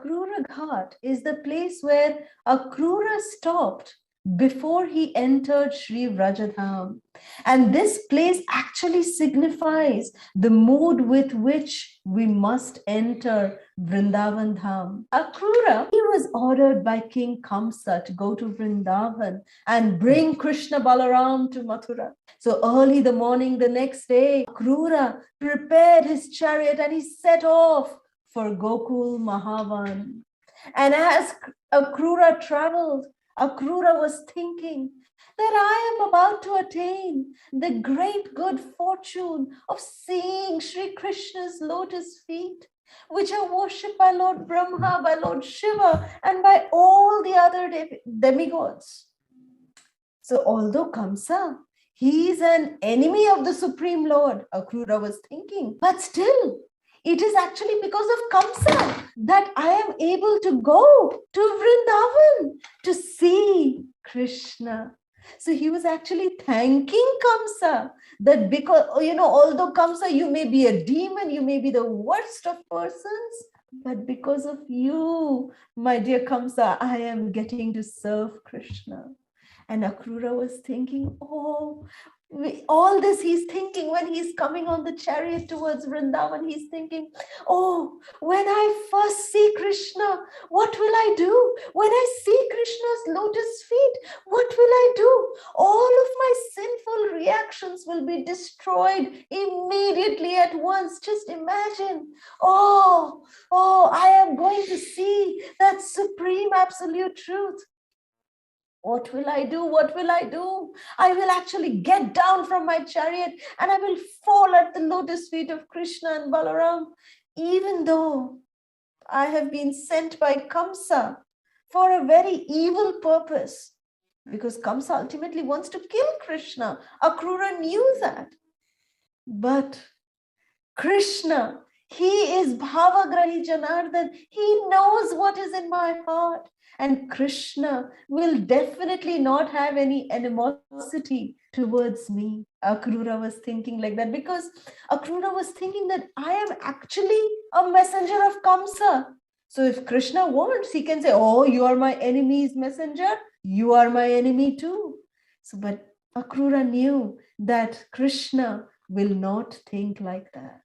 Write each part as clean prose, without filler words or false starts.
Akrura Ghat is the place where Akrura stopped before he entered Sri Vrajadham. And this place actually signifies the mood with which we must enter Vrindavan Dham. Akrura, he was ordered by King Kamsa to go to Vrindavan and bring Krishna Balaram to Mathura. So early the morning the next day, Akrura prepared his chariot and he set off for Gokul Mahavan. And as Akrura traveled, Akrura was thinking that I am about to attain the great good fortune of seeing Sri Krishna's lotus feet, which are worshipped by Lord Brahma, by Lord Shiva, and by all the other demigods. So although Kamsa, he is an enemy of the Supreme Lord, Akrura was thinking, but still, it is actually because of Kamsa that I am able to go to Vrindavan to see Krishna. So he was actually thanking Kamsa that because, although Kamsa, you may be a demon, you may be the worst of persons, but because of you, my dear Kamsa, I am getting to serve Krishna. And Akrura was thinking, all this he's thinking when he's coming on the chariot towards Vrindavan. He's thinking, when I first see Krishna, what will I do? When I see Krishna's lotus feet, what will I do? All of my sinful reactions will be destroyed immediately at once. Just imagine, I am going to see that supreme absolute truth. What will I do? What will I do? I will actually get down from my chariot and I will fall at the lotus feet of Krishna and Balaram, even though I have been sent by Kamsa for a very evil purpose, because Kamsa ultimately wants to kill Krishna. Akrura knew that. But Krishna, he is Bhavagrahi Janardhan. He knows what is in my heart. And Krishna will definitely not have any animosity towards me. Akrura was thinking like that because Akrura was thinking that I am actually a messenger of Kamsa. So if Krishna wants, he can say, you are my enemy's messenger. You are my enemy too. But Akrura knew that Krishna will not think like that.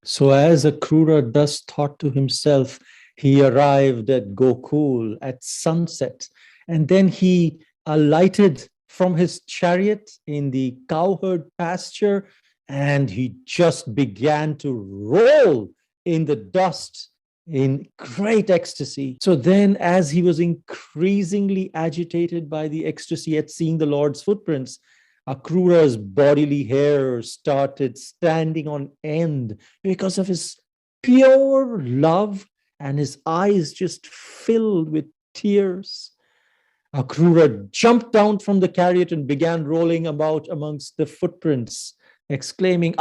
So as Akrura thus thought to himself, he arrived at Gokul at sunset, and then he alighted from his chariot in the cowherd pasture, and he just began to roll in the dust in great ecstasy. So then, as he was increasingly agitated by the ecstasy at seeing the Lord's footprints, Akrura's bodily hair started standing on end because of his pure love, and his eyes just filled with tears. Akrura jumped down from the chariot and began rolling about amongst the footprints, exclaiming,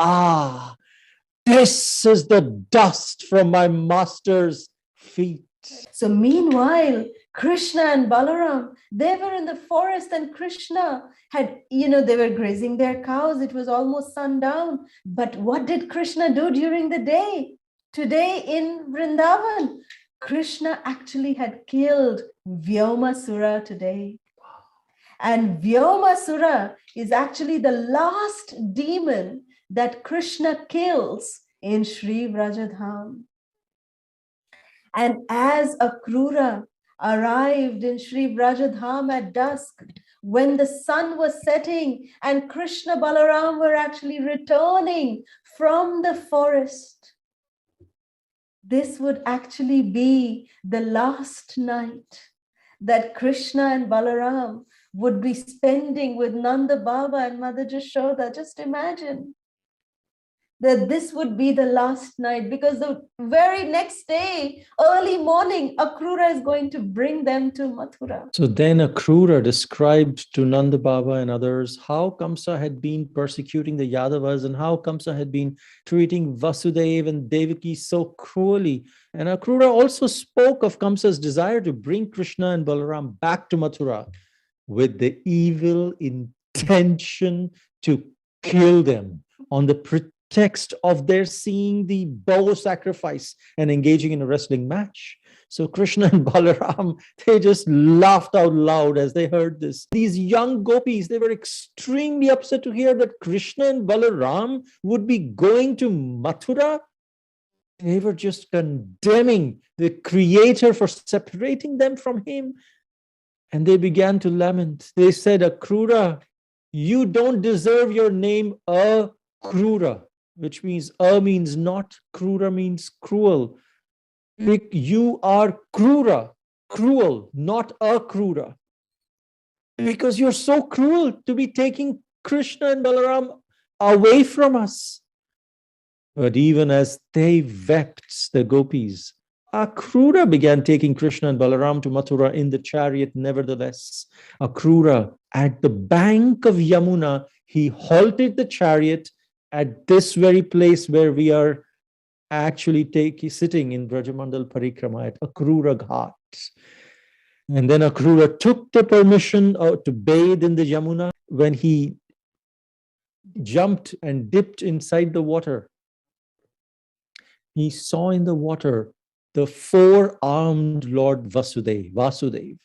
this is the dust from my master's feet. So meanwhile, Krishna and Balaram, they were in the forest, and Krishna had, they were grazing their cows. It was almost sundown. But what did Krishna do during the day? Today in Vrindavan, Krishna actually had killed Vyomasura today. And Vyomasura is actually the last demon that Krishna kills in Sri Vrajadham. And as Akrura arrived in Sri Vrajadham at dusk, when the sun was setting and Krishna Balaram were actually returning from the forest, this would actually be the last night that Krishna and Balaram would be spending with Nanda Baba and Mother Jashoda. Just imagine that this would be the last night, because the very next day, early morning, Akrura is going to bring them to Mathura. So then Akrura described to Nanda Baba and others how Kamsa had been persecuting the Yadavas and how Kamsa had been treating Vasudev and Devaki so cruelly. And Akrura also spoke of Kamsa's desire to bring Krishna and Balaram back to Mathura with the evil intention to kill them on the pretext of their seeing the bow sacrifice and engaging in a wrestling match. So Krishna and Balaram, they just laughed out loud as they heard this. These young gopis, they were extremely upset to hear that Krishna and Balaram would be going to Mathura. They were just condemning the Creator for separating them from Him. And they began to lament. They said, Akrura, you don't deserve your name Akrura, which means means not, Krura means cruel. You are Krura, cruel, not Akrura. Because you're so cruel to be taking Krishna and Balaram away from us. But even as they wept, the gopis, Akrura began taking Krishna and Balaram to Mathura in the chariot. Nevertheless, Akrura, at the bank of Yamuna, he halted the chariot at this very place where we are actually sitting in Brajamandal Parikrama at Akrura Ghat. And then Akrura took the permission to bathe in the Yamuna. When he jumped and dipped inside the water, he saw in the water the four-armed Lord Vasudev.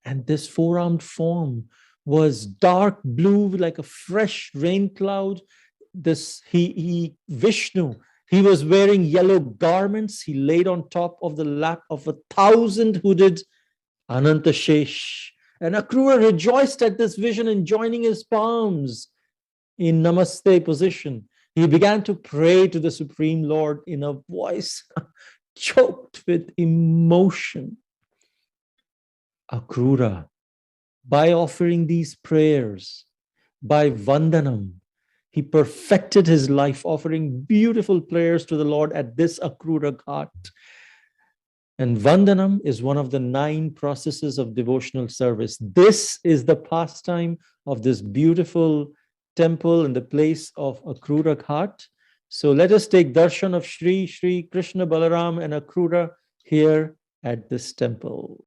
And this four-armed form was dark blue like a fresh rain cloud. Vishnu, he was wearing yellow garments. He laid on top of the lap of 1,000 hooded Anantashesh. And Akrura rejoiced at this vision and joining his palms in Namaste position. He began to pray to the Supreme Lord in a voice choked with emotion. Akrura, by offering these prayers, by Vandanam, he perfected his life, offering beautiful prayers to the Lord at this Akrura Ghat. And Vandanam is one of the 9 processes of devotional service. This is the pastime of this beautiful temple in the place of Akrura Ghat. So let us take darshan of Shri Krishna Balaram and Akrura here at this temple.